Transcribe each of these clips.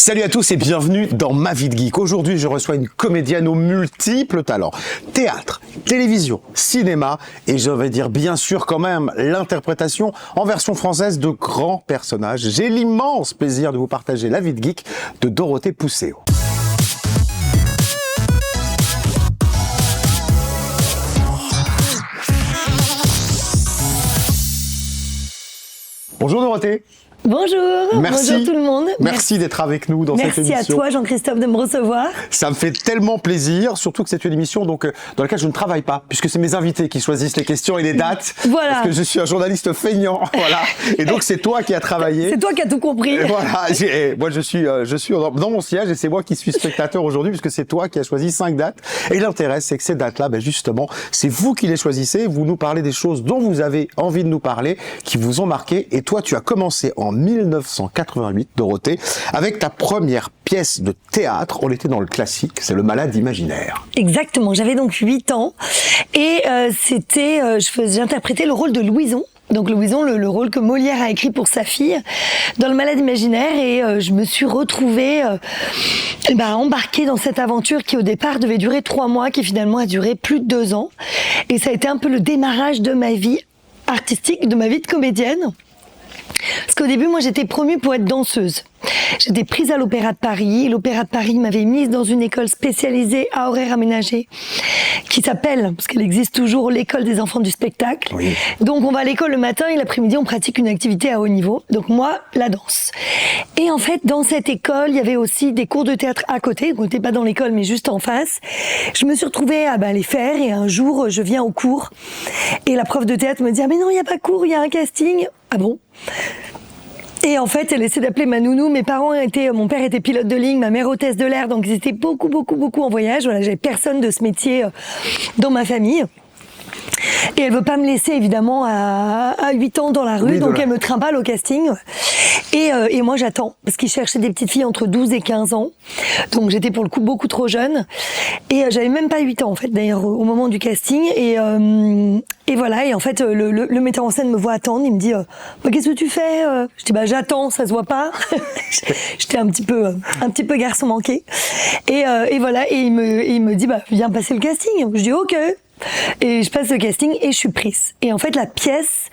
Salut à tous et bienvenue dans Ma vie de geek. Aujourd'hui, je reçois une comédienne aux multiples talents. Théâtre, télévision, cinéma et je vais dire bien sûr quand même l'interprétation en version française de grands personnages. J'ai l'immense plaisir de vous partager La vie de geek de Dorothée Pousseau. Bonjour Dorothée. Bonjour, merci. Bonjour tout le monde. Merci d'être avec nous dans cette émission. Merci à toi Jean-Christophe de me recevoir. Ça me fait tellement plaisir, surtout que c'est une émission dans laquelle je ne travaille pas, puisque c'est mes invités qui choisissent les questions et les dates. Voilà. Parce que je suis un journaliste feignant, voilà. Et donc c'est toi qui as travaillé. C'est toi qui as tout compris. Et voilà. Moi je suis dans mon siège et c'est moi qui suis spectateur aujourd'hui, puisque c'est toi qui as choisi 5 dates. Et l'intérêt, c'est que ces dates-là, justement, c'est vous qui les choisissez. Vous nous parlez des choses dont vous avez envie de nous parler, qui vous ont marqué. Et toi, tu as commencé en 1988, Dorothée, avec ta première pièce de théâtre. On était dans le classique, c'est Le Malade imaginaire. Exactement, j'avais donc 8 ans et j'interprétais le rôle de Louison. Donc Louison, le rôle que Molière a écrit pour sa fille dans Le Malade imaginaire, et je me suis retrouvée embarquée dans cette aventure qui au départ devait durer 3 mois, qui finalement a duré plus de 2 ans. Et ça a été un peu le démarrage de ma vie artistique, de ma vie de comédienne. Parce qu'au début, moi, j'étais promue pour être danseuse. J'étais prise à l'Opéra de Paris. L'Opéra de Paris m'avait mise dans une école spécialisée à horaire aménagé qui s'appelle, parce qu'elle existe toujours, l'école des enfants du spectacle. Oui. Donc, on va à l'école le matin et l'après-midi, on pratique une activité à haut niveau. Donc, moi, la danse. Et en fait, dans cette école, il y avait aussi des cours de théâtre à côté. Donc, on n'était pas dans l'école, mais juste en face. Je me suis retrouvée à les faire et un jour, je viens au cours et la prof de théâtre me dit « Ah mais non, il n'y a pas cours, il y a un casting. » Ah bon ? Et en fait, elle essaie d'appeler ma nounou. Mon père était pilote de ligne, ma mère hôtesse de l'air, donc ils étaient beaucoup en voyage. Voilà, j'avais personne de ce métier dans ma famille. Et elle veut pas me laisser évidemment à 8 ans dans la rue, donc elle me trimballe au casting. Et moi j'attends, parce qu'ils cherchaient des petites filles entre 12 et 15 ans. Donc j'étais pour le coup beaucoup trop jeune. Et j'avais même pas 8 ans en fait, d'ailleurs, au moment du casting. Et voilà, et en fait le metteur en scène me voit attendre, il me dit qu'est-ce que tu fais? Je dis j'attends, ça se voit pas. J'étais un petit peu garçon manqué. Et voilà, et il me dit viens passer le casting. Je dis ok. Et je passe le casting et je suis prise. Et en fait, la pièce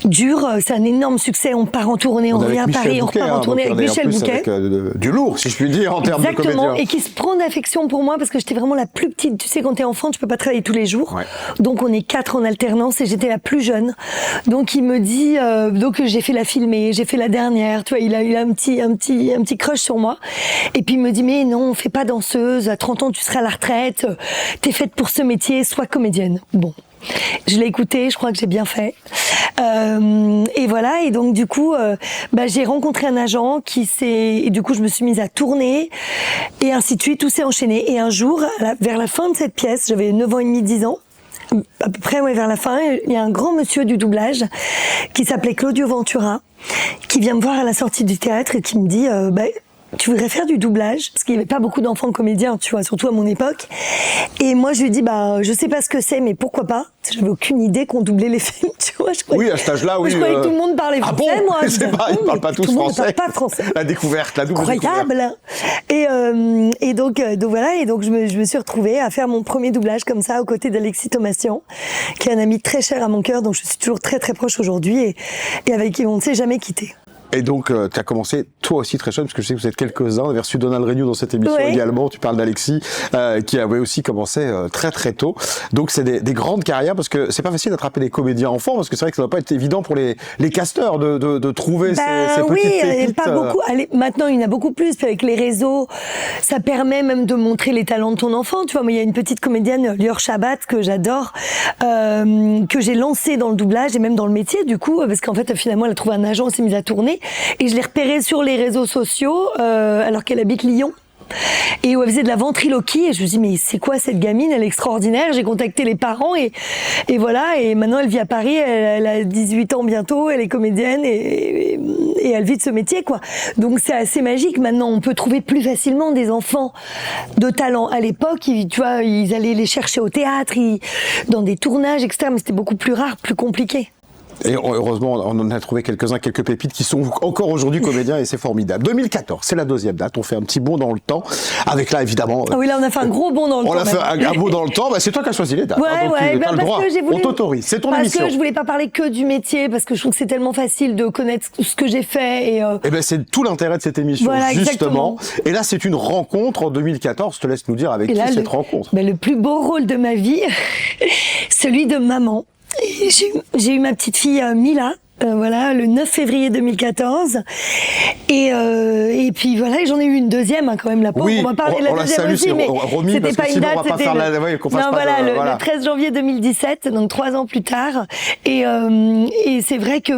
dure, c'est un énorme succès. On part en tournée, on revient à Paris, on repart en tournée avec Michel Bouquet. Avec, du lourd, si je puis dire, en termes de comédien. Exactement, et qui se prend d'affection pour moi parce que j'étais vraiment la plus petite. Tu sais, quand t'es enfant, tu peux pas travailler tous les jours. Ouais. Donc, on est 4 en alternance et j'étais la plus jeune. Donc, il me dit, donc j'ai fait la filmée, j'ai fait la dernière. Tu vois, il a un petit crush sur moi. Et puis, il me dit, mais non, fais pas danseuse. À 30 ans, tu seras à la retraite. T'es faite pour ce métier, sois comédienne. Bon. Je l'ai écouté, je crois que j'ai bien fait. Et voilà, et donc du coup, j'ai rencontré un agent et du coup, je me suis mise à tourner, et ainsi de suite, tout s'est enchaîné. Et un jour, vers la fin de cette pièce, j'avais 9 ans et demi, 10 ans, à peu près, vers la fin, il y a un grand monsieur du doublage qui s'appelait Claudio Ventura, qui vient me voir à la sortie du théâtre et qui me dit, tu voudrais faire du doublage? Parce qu'il n'y avait pas beaucoup d'enfants comédiens, tu vois, surtout à mon époque. Et moi, je lui dis, je sais pas ce que c'est, mais pourquoi pas? J'avais aucune idée qu'on doublait les films, tu vois. Oui, à cet âge-là, oui. Je croyais que tout le monde parlait français, moi. C'est pas, ils parlent pas tous français. Tout le monde parle pas français. La découverte, la double incroyable. Découverte. Et donc voilà, et donc je me suis retrouvée à faire mon premier doublage comme ça, aux côtés d'Alexis Thomasian, qui est un ami très cher à mon cœur, dont je suis toujours très très proche aujourd'hui, et avec qui on ne s'est jamais quitté. Et donc, tu as commencé, toi aussi, très jeune, parce que je sais que vous êtes quelques-uns, on avait reçu Donald Renew dans cette émission également, tu parles d'Alexis, qui avait aussi commencé très très tôt. Donc, c'est des grandes carrières, parce que c'est pas facile d'attraper des comédiens enfants, parce que c'est vrai que ça va pas être évident pour les casteurs de trouver ces petites pépites. Pas beaucoup. Allez, maintenant, il y en a beaucoup plus, puis avec les réseaux, ça permet même de montrer les talents de ton enfant. Tu vois, moi, il y a une petite comédienne, Lior Shabbat, que j'adore, que j'ai lancée dans le doublage et même dans le métier, du coup, parce qu'en fait, finalement, elle a trouvé un agent, elle s'est mise à tourner. Et je l'ai repérée sur les réseaux sociaux, alors qu'elle habite Lyon. Et où elle faisait de la ventriloquie, et je me suis dit, mais c'est quoi cette gamine, elle est extraordinaire. J'ai contacté les parents, et voilà, et maintenant elle vit à Paris, elle a 18 ans bientôt, elle est comédienne, et elle vit de ce métier, quoi. Donc c'est assez magique. Maintenant, on peut trouver plus facilement des enfants de talent. À l'époque, tu vois, ils allaient les chercher au théâtre, dans des tournages, etc., mais c'était beaucoup plus rare, plus compliqué. Et heureusement, on en a trouvé quelques pépites qui sont encore aujourd'hui comédiens et c'est formidable. 2014, c'est la deuxième date. On fait un petit bond dans le temps. Avec là, évidemment. Ah oui, là, on a fait un gros bond dans le temps. On a fait un bond dans le temps. Bah, c'est toi qui as choisi les dates. Ouais, donc ouais. t'as le droit. On t'autorise. C'est ton émission. Parce que je voulais pas parler que du métier, parce que je trouve que c'est tellement facile de connaître ce que j'ai fait. Et ben, c'est tout l'intérêt de cette émission, voilà, justement. Exactement. Et là, c'est une rencontre en 2014. Je te laisse nous dire avec qui cette rencontre. Ben, le plus beau rôle de ma vie, celui de maman. J'ai eu ma petite fille Mila. Voilà, le 9 février 2014. Et puis voilà, j'en ai eu une deuxième, hein, quand même, la pauvre. Oui, on va parler de la deuxième aussi, mais c'était pas une date, c'était le 13 janvier 2017, donc 3 ans plus tard. Et c'est vrai que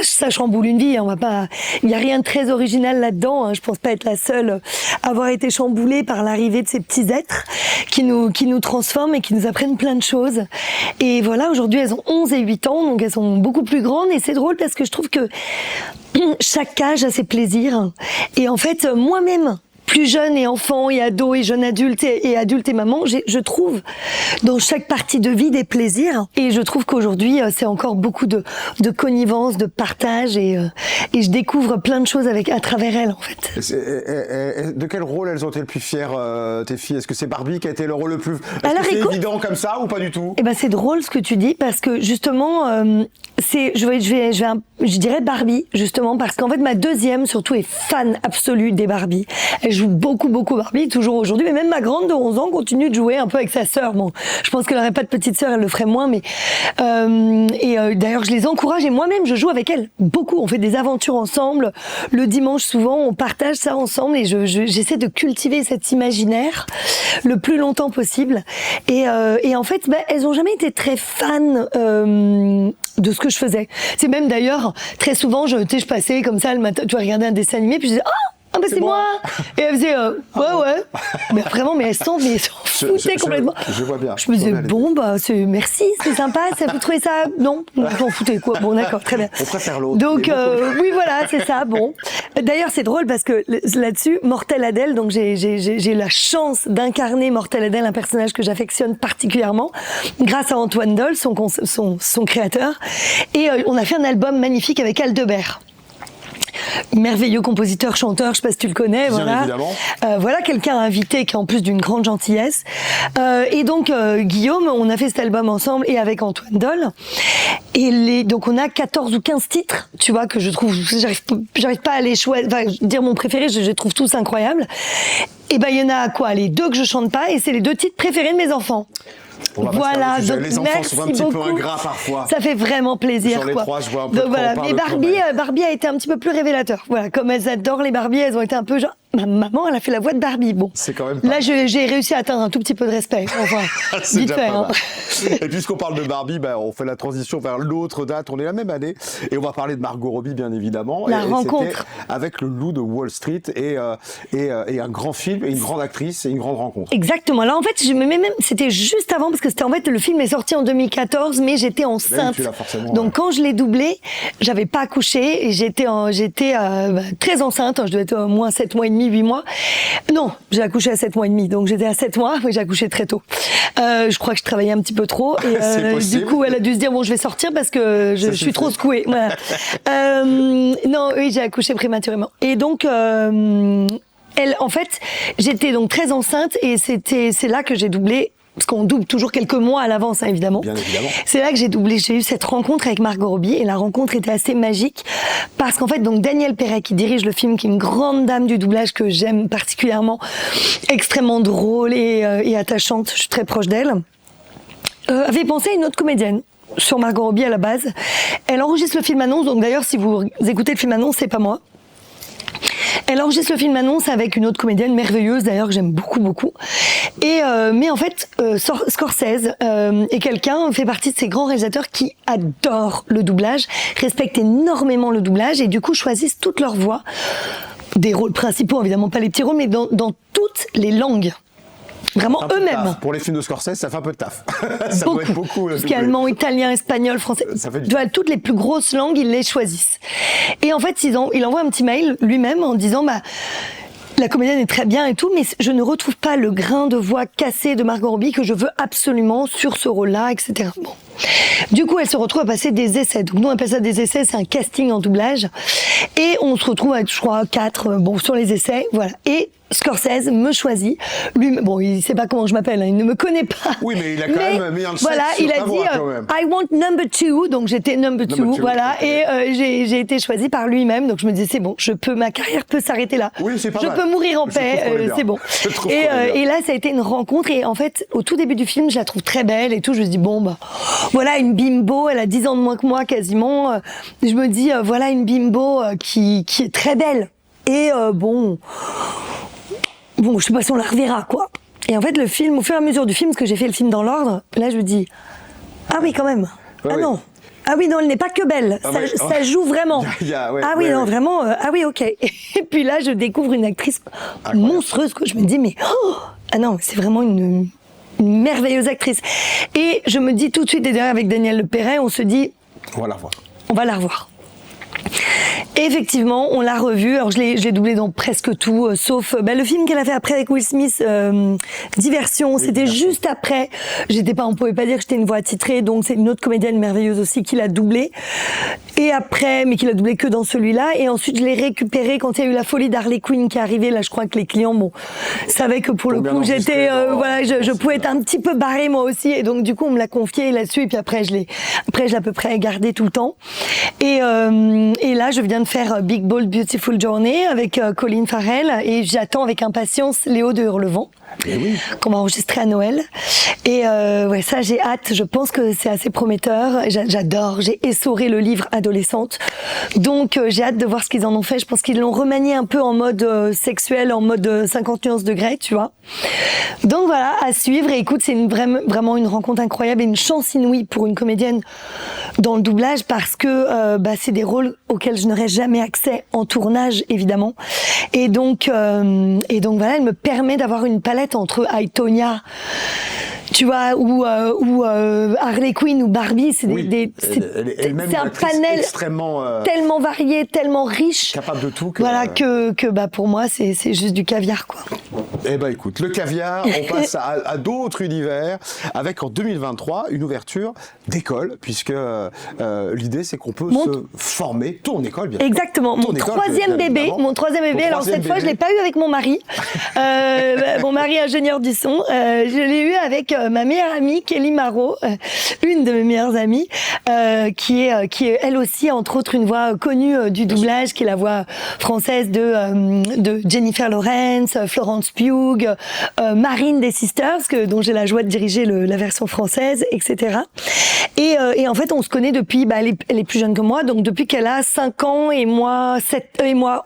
ça chamboule une vie. On va pas, il y a rien de très original là-dedans. Hein. Je pense pas être la seule à avoir été chamboulée par l'arrivée de ces petits êtres qui nous transforment et qui nous apprennent plein de choses. Et voilà, aujourd'hui, elles ont 11 et 8 ans, donc elles sont beaucoup plus grandes. Et c'est drôle parce que je trouve que chaque âge a ses plaisirs. Et en fait, moi-même, plus jeune et enfant et ado et jeune adulte et adulte et maman, je trouve dans chaque partie de vie des plaisirs. Et je trouve qu'aujourd'hui, c'est encore beaucoup de connivence, de partage et je découvre plein de choses à travers elles, en fait. De quel rôle elles ont été le plus fières, tes filles? Est-ce que c'est Barbie qui a été le rôle le plus... c'est évident comme ça ou pas du tout? Eh ben, c'est drôle ce que tu dis parce que justement, je dirais Barbie, justement, parce qu'en fait, ma deuxième, surtout, est fan absolue des Barbie. Elle joue beaucoup Barbie, toujours aujourd'hui, mais même ma grande de 11 ans continue de jouer un peu avec sa sœur. Bon, je pense qu'elle n'aurait pas de petite sœur, elle le ferait moins, mais d'ailleurs, je les encourage et moi-même, je joue avec elle beaucoup. On fait des aventures ensemble. Le dimanche, souvent, on partage ça ensemble et j'essaie de cultiver cet imaginaire le plus longtemps possible. Et en fait, elles ont jamais été très fans de ce que je faisais. C'est même d'ailleurs, très souvent, je passais comme ça le matin, tu vois, regarder un dessin animé, puis je disais, ah bah c'est moi. Et elle faisait ouais. Mais vraiment, elles s'en foutaient complètement. Je vois bien. Je me disais bon merci, c'est sympa, ça vous trouvez ça? Non, j'en foutais quoi. Bon d'accord, très bien. On préfère l'autre. Donc oui voilà, c'est ça. Bon. D'ailleurs c'est drôle parce que là-dessus, Mortel Adèle, donc j'ai la chance d'incarner Mortel Adèle, un personnage que j'affectionne particulièrement, grâce à Antoine Doll, son créateur. Et on a fait un album magnifique avec Aldebert. Merveilleux compositeur, chanteur, je sais pas si tu le connais, bien voilà. Voilà quelqu'un invité qui est en plus d'une grande gentillesse. Et donc Guillaume, on a fait cet album ensemble et avec Antoine Doll. Et donc on a 14 ou 15 titres, tu vois, que je trouve, j'arrive pas à les choisir, enfin, dire mon préféré, je les trouve tous incroyables. Et il y en a les 2 que je chante pas et c'est les 2 titres préférés de mes enfants. Voilà, donc les enfants sont un petit peu ingrats parfois. Ça fait vraiment plaisir. Sur les 3, je vois un peu. Donc voilà, mais Barbie a été un petit peu plus révélateur. Voilà, comme elles adorent les Barbie, elles ont été un peu genre, ma maman, elle a fait la voix de Barbie. Bon, c'est quand même pas là, j'ai réussi à atteindre un tout petit peu de respect. Enfin, c'est vite fait. Et puisqu'on parle de Barbie, on fait la transition vers l'autre date. On est la même année et on va parler de Margot Robbie, bien évidemment. La rencontre avec le Loup de Wall Street et un grand film et une grande actrice et une grande rencontre. Exactement. Là, en fait, c'était juste avant parce que c'était en fait le film est sorti en 2014, mais j'étais enceinte. Donc quand je l'ai doublé, j'avais pas accouché et j'étais très enceinte. Je devais être au moins 7 mois et demi, 8 mois. Non, j'ai accouché à 7 mois et demi, donc j'étais à 7 mois, mais j'ai accouché très tôt. Je crois que je travaillais un petit peu trop et du coup, elle a dû se dire bon, je vais sortir parce que je suis trop secouée. Voilà. Non, oui, j'ai accouché prématurément. Et donc en fait, j'étais donc très enceinte et c'est là que j'ai doublé. Parce qu'on double toujours quelques mois à l'avance, hein, évidemment. Bien évidemment. C'est là que j'ai eu cette rencontre avec Margot Robbie, et la rencontre était assez magique, parce qu'en fait, donc Danielle Perret, qui dirige le film, qui est une grande dame du doublage que j'aime particulièrement, extrêmement drôle et attachante, je suis très proche d'elle, avait pensé à une autre comédienne sur Margot Robbie à la base. Elle enregistre le film annonce, donc d'ailleurs, si vous écoutez le film annonce, c'est pas moi. Elle enregistre le film annonce avec une autre comédienne merveilleuse d'ailleurs que j'aime beaucoup. Et mais en fait, Scorsese est quelqu'un, fait partie de ces grands réalisateurs qui adorent le doublage, respectent énormément le doublage et du coup choisissent toutes leurs voix, des rôles principaux évidemment pas les petits rôles, mais dans toutes les langues. Vraiment eux-mêmes. Pour les films de Scorsese, ça fait un peu de taf. Ça beaucoup. doit être beaucoup. Parce qu'allemand, italien, espagnol, français. Toutes les plus grosses langues, ils les choisissent. Et en fait, il envoie un petit mail lui-même en disant, la comédienne est très bien et tout, mais je ne retrouve pas le grain de voix cassé de Margot Robbie que je veux absolument sur ce rôle-là, etc. Bon. Du coup, elle se retrouve à passer des essais. Donc nous, on appelle ça des essais, c'est un casting en doublage. Et on se retrouve avec, je crois, 4, sur les essais, voilà. Et Scorsese me choisit. Lui, bon, il sait pas comment je m'appelle, hein, il ne me connaît pas. Oui, mais il a quand même mis un set voilà, sur il a ta dit voix, quand même. I want number 2, donc j'étais number 2, voilà. Okay. Et j'ai été choisie par lui-même, donc je me disais c'est bon, ma carrière peut s'arrêter là. Oui, c'est pas je mal. peux mourir en paix, c'est bon. Et là, ça a été une rencontre. Et en fait, au tout début du film, je la trouve très belle et tout. Je me dis bon, bah voilà une bimbo. Elle a 10 ans de moins que moi quasiment. Je me dis voilà une bimbo qui est très belle. Et bon, je sais pas si on la reverra, quoi. Et en fait, le film, au fur et à mesure du film, parce que j'ai fait le film dans l'ordre, là, je me dis, ah oui, quand même. Ah oui. Non. Ah oui, non, elle n'est pas que belle. Ça joue vraiment. Vraiment. Ah oui, ok. Et puis là, je découvre une actrice monstrueuse, quoi. Je me dis, mais ah non, c'est vraiment une merveilleuse actrice. Et je me dis tout de suite, et derrière avec Daniel Le Perret, on se dit, on va la revoir. On va la revoir. Effectivement, on l'a revue. Alors je l'ai doublé dans presque tout, sauf le film qu'elle a fait après avec Will Smith, Diversion. C'était juste après. On pouvait pas dire que j'étais une voix titrée, donc c'est une autre comédienne merveilleuse aussi qui l'a doublé. Et après, mais qui l'a doublé que dans celui-là. Et ensuite, je l'ai récupéré quand il y a eu la folie d'Harley Quinn qui est arrivée. Là, je crois que les clients, savaient que pour le coup, j'étais, je pouvais être un petit peu barrée moi aussi. Et donc du coup, on me l'a confié là-dessus. Et puis après, je l'ai à peu près gardé tout le temps. Et là, je viens de faire Big Bold Beautiful Journey avec Colin Farrell et j'attends avec impatience Léo de Hurlevent. Qu'on va enregistrer à Noël. Et ça, j'ai hâte. Je pense que c'est assez prometteur. J'adore. J'ai essoré le livre adolescente. Donc, j'ai hâte de voir ce qu'ils en ont fait. Je pense qu'ils l'ont remanié un peu en mode sexuel, en mode 50 nuances degrés, tu vois. Donc voilà, à suivre. Et écoute, c'est vraiment une rencontre incroyable et une chance inouïe pour une comédienne dans le doublage parce que c'est des rôles auxquels je n'aurais jamais accès en tournage, évidemment. Et donc voilà, elle me permet d'avoir une palette entre Tonya, tu vois, ou Harley Quinn ou Barbie, c'est un panel extrêmement tellement varié, tellement riche, capable de tout. Que pour moi c'est juste du caviar, quoi. Eh ben écoute, le caviar, on passe à d'autres univers avec en 2023 une ouverture d'école, puisque l'idée c'est qu'on peut se former, ton école bien sûr. Exactement, mon troisième bébé. Alors cette fois je l'ai pas eu avec mon mari, mon mari ingénieur du son, je l'ai eu avec ma meilleure amie Kelly Marot, une de mes meilleures amies, qui est elle aussi entre autres une voix connue du doublage, qui est la voix française de Jennifer Lawrence, Florence Pugh, Marine des Sisters, dont j'ai la joie de diriger la version française, etc. Et en fait on se connaît depuis, elle est plus jeune que moi, donc depuis qu'elle a 5 ans et moi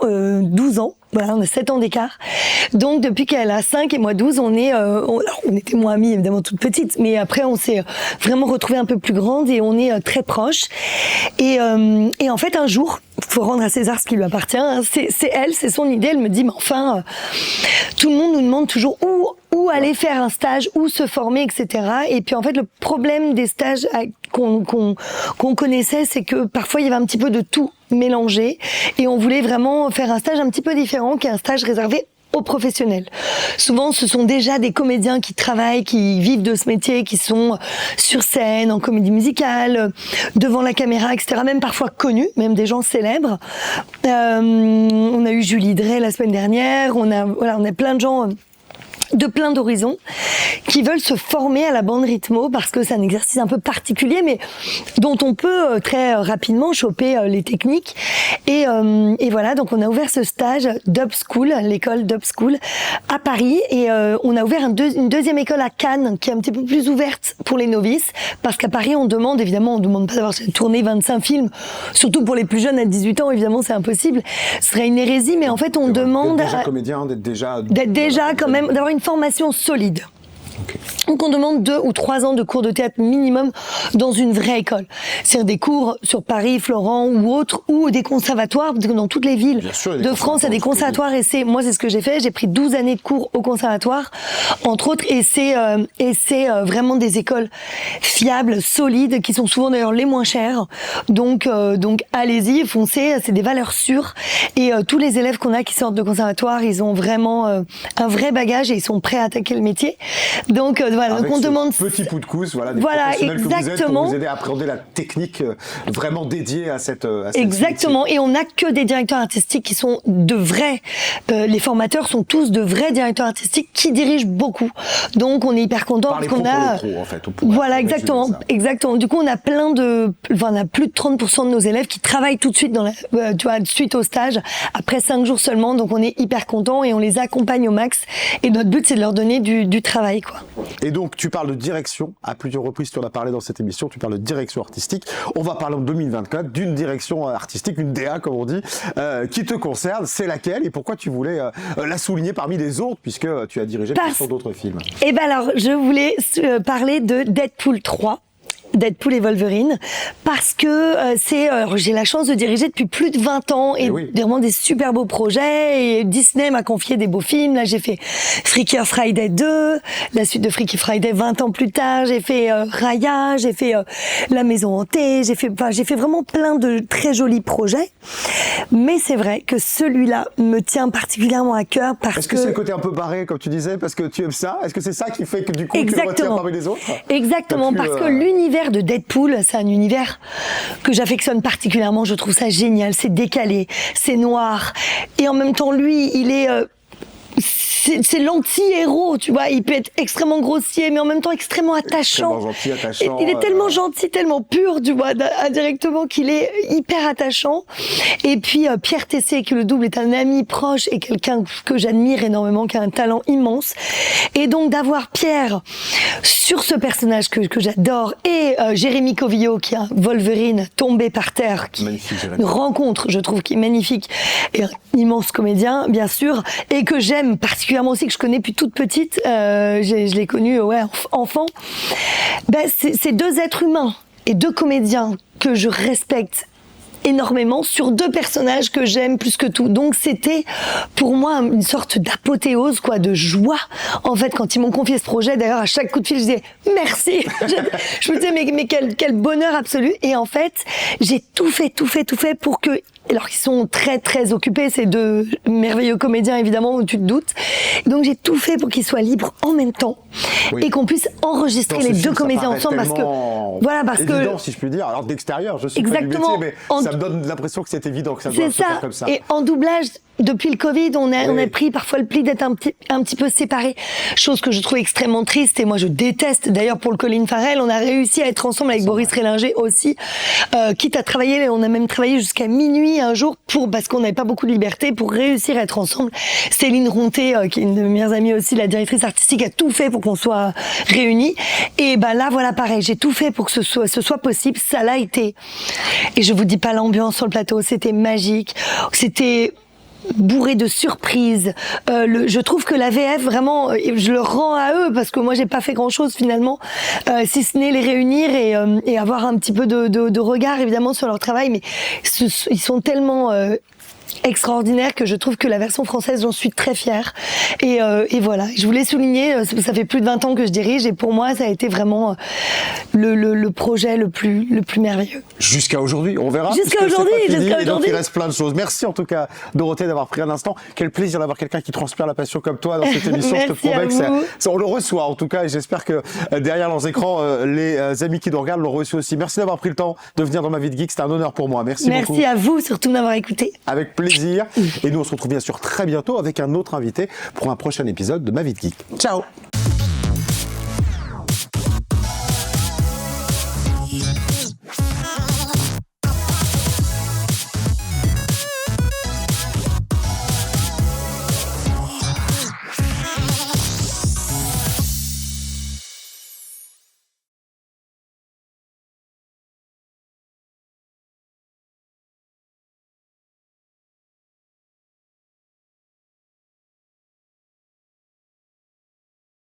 12 ans. Voilà, on a 7 ans d'écart. Donc, depuis qu'elle a 5 et moi 12, on était moins amies, évidemment, toutes petites, mais après, on s'est vraiment retrouvées un peu plus grandes et on est très proches. Et en fait, un jour, faut rendre à César ce qui lui appartient, hein, c'est son idée, elle me dit, mais enfin, tout le monde nous demande toujours où aller faire un stage, où se former, etc. Et puis, en fait, le problème des stages qu'on connaissait, c'est que parfois, il y avait un petit peu de tout mélangé et on voulait vraiment faire un stage un petit peu différent, qui est un stage réservé aux professionnels. Souvent, ce sont déjà des comédiens qui travaillent, qui vivent de ce métier, qui sont sur scène, en comédie musicale, devant la caméra, etc. Même parfois connus, même des gens célèbres. On a eu Julie Drey la semaine dernière. On a plein de gens de plein d'horizons qui veulent se former à la bande rythmo parce que c'est un exercice un peu particulier mais dont on peut très rapidement choper les techniques et voilà, donc on a ouvert ce stage Dub School, l'école Dub School à Paris et on a ouvert une deuxième école à Cannes qui est un petit peu plus ouverte pour les novices parce qu'à Paris on demande pas d'avoir tourné 25 films, surtout pour les plus jeunes à 18 ans, évidemment c'est impossible, ce serait une hérésie, mais en fait on demande d'être déjà comédien, d'être déjà quand même, d'avoir une formation solide. Okay. Donc on demande 2 ou 3 ans de cours de théâtre minimum dans une vraie école. C'est-à-dire des cours sur Paris, Florent ou autres, ou des conservatoires, parce que dans toutes les villes de France, il y a des conservatoires et c'est ce que j'ai fait. J'ai pris 12 années de cours au conservatoire, entre autres, et c'est vraiment des écoles fiables, solides, qui sont souvent d'ailleurs les moins chères. Donc allez-y, foncez, c'est des valeurs sûres. Et tous les élèves qu'on a qui sortent de conservatoire, ils ont vraiment un vrai bagage et ils sont prêts à attaquer le métier. Donc voilà, Avec donc on ce demande petit coup de pouce, voilà, des voilà, professionnels que vous êtes exactement. pour vous aider à appréhender la technique vraiment dédiée à cette Exactement, et on n'a que des directeurs artistiques qui sont de vrais, les formateurs sont tous de vrais directeurs artistiques qui dirigent beaucoup. Donc on est hyper content Par les parce qu'on pros pour a les pros, en fait, on pourrait voilà résumer exactement, ça. exactement. Du coup on a on a plus de 30% de nos élèves qui travaillent tout de suite tu vois, suite au stage après 5 jours seulement. Donc on est hyper content et on les accompagne au max. Et notre but c'est de leur donner du travail, quoi. Et donc, tu parles de direction. À plusieurs reprises, tu en as parlé dans cette émission. Tu parles de direction artistique. On va parler en 2024 d'une direction artistique, une DA, comme on dit, qui te concerne. C'est laquelle et pourquoi tu voulais la souligner parmi les autres, puisque tu as dirigé sur d'autres films? Eh ben alors, je voulais parler de Deadpool 3. Deadpool et Wolverine, parce que j'ai la chance de diriger depuis plus de 20 ans et oui. vraiment des super beaux projets, et Disney m'a confié des beaux films. Là, j'ai fait Freaky Friday 2, la suite de Freaky Friday 20 ans plus tard, j'ai fait Raya, j'ai fait La Maison Hantée, j'ai fait vraiment plein de très jolis projets. Mais c'est vrai que celui-là me tient particulièrement à cœur parce Est-ce que c'est le côté un peu barré, comme tu disais, parce que tu aimes ça? Est-ce que c'est ça qui fait que du coup tu le retiens parmi les autres? Exactement, parce que l'univers de Deadpool, c'est un univers que j'affectionne particulièrement. Je trouve ça génial, c'est décalé, c'est noir, et en même temps lui, il est c'est l'anti-héros, tu vois. Il peut être extrêmement grossier, mais en même temps extrêmement attachant. Extrêmement gentil, attachant. Il est tellement gentil, tellement pur, tu vois, indirectement, qu'il est hyper attachant. Et puis Pierre Tessé, qui le double, est un ami proche et quelqu'un que j'admire énormément, qui a un talent immense. Et donc d'avoir Pierre sur ce personnage que j'adore, et Jérémy Covillo, qui est un Wolverine tombé par terre, qui une rencontre, je trouve, qui est magnifique, et un immense comédien, bien sûr, et que j'aime particulièrement aussi, que je connais depuis toute petite, je l'ai connu enfant. Ben, c'est deux êtres humains et deux comédiens que je respecte énormément sur deux personnages que j'aime plus que tout. Donc c'était pour moi une sorte d'apothéose, quoi, de joie. En fait, quand ils m'ont confié ce projet, d'ailleurs à chaque coup de fil, je disais merci. Je me disais mais quel bonheur absolu. Et en fait, j'ai tout fait pour que, alors qu'ils sont très très occupés, ces deux merveilleux comédiens évidemment, tu te doutes. Donc j'ai tout fait pour qu'ils soient libres en même temps, et qu'on puisse enregistrer les deux comédiens ensemble, parce que voilà, parce évident, que si je puis dire. Alors d'extérieur, je suis exactement, pas du métier, mais ça me donne l'impression que c'est évident, que ça doit se faire comme ça. Et en doublage, depuis le Covid, on a pris parfois le pli d'être un petit peu séparés, chose que je trouve extrêmement triste, et moi je déteste. D'ailleurs pour le Colin Farrell, on a réussi à être ensemble avec Boris Rélinger aussi, quitte à travailler, on a même travaillé jusqu'à minuit un jour parce qu'on n'avait pas beaucoup de liberté, pour réussir à être ensemble. Céline Ronté, qui est une de mes meilleures amies aussi, la directrice artistique, a tout fait pour qu'on soit réunis. Et ben là, voilà, pareil, j'ai tout fait pour que ce soit possible. Ça l'a été. Et je vous dis pas l'ambiance sur le plateau, c'était magique. C'était bourré de surprises. Je trouve que la VF, vraiment, je le rends à eux, parce que moi j'ai pas fait grand chose finalement, si ce n'est les réunir et avoir un petit peu de regard évidemment sur leur travail, mais ils sont tellement extraordinaire, que je trouve que la version française, j'en suis très fière. Et voilà, je voulais souligner, ça fait plus de 20 ans que je dirige, et pour moi ça a été vraiment le projet le plus merveilleux. Jusqu'à aujourd'hui, on verra. Jusqu'à aujourd'hui. Et donc il reste plein de choses. Merci en tout cas Dorothée d'avoir pris un instant. Quel plaisir d'avoir quelqu'un qui transpire la passion comme toi dans cette émission. Je te promets que ça, on le reçoit en tout cas, et j'espère que derrière leurs écrans, les amis qui nous regardent l'ont reçu aussi. Merci d'avoir pris le temps de venir dans Ma Vie de Geek, c'était un honneur pour moi. Merci beaucoup. Merci à vous surtout de m'avoir écouté. Avec plaisir. Et nous on se retrouve bien sûr très bientôt avec un autre invité pour un prochain épisode de Ma Vie de Geek. Ciao.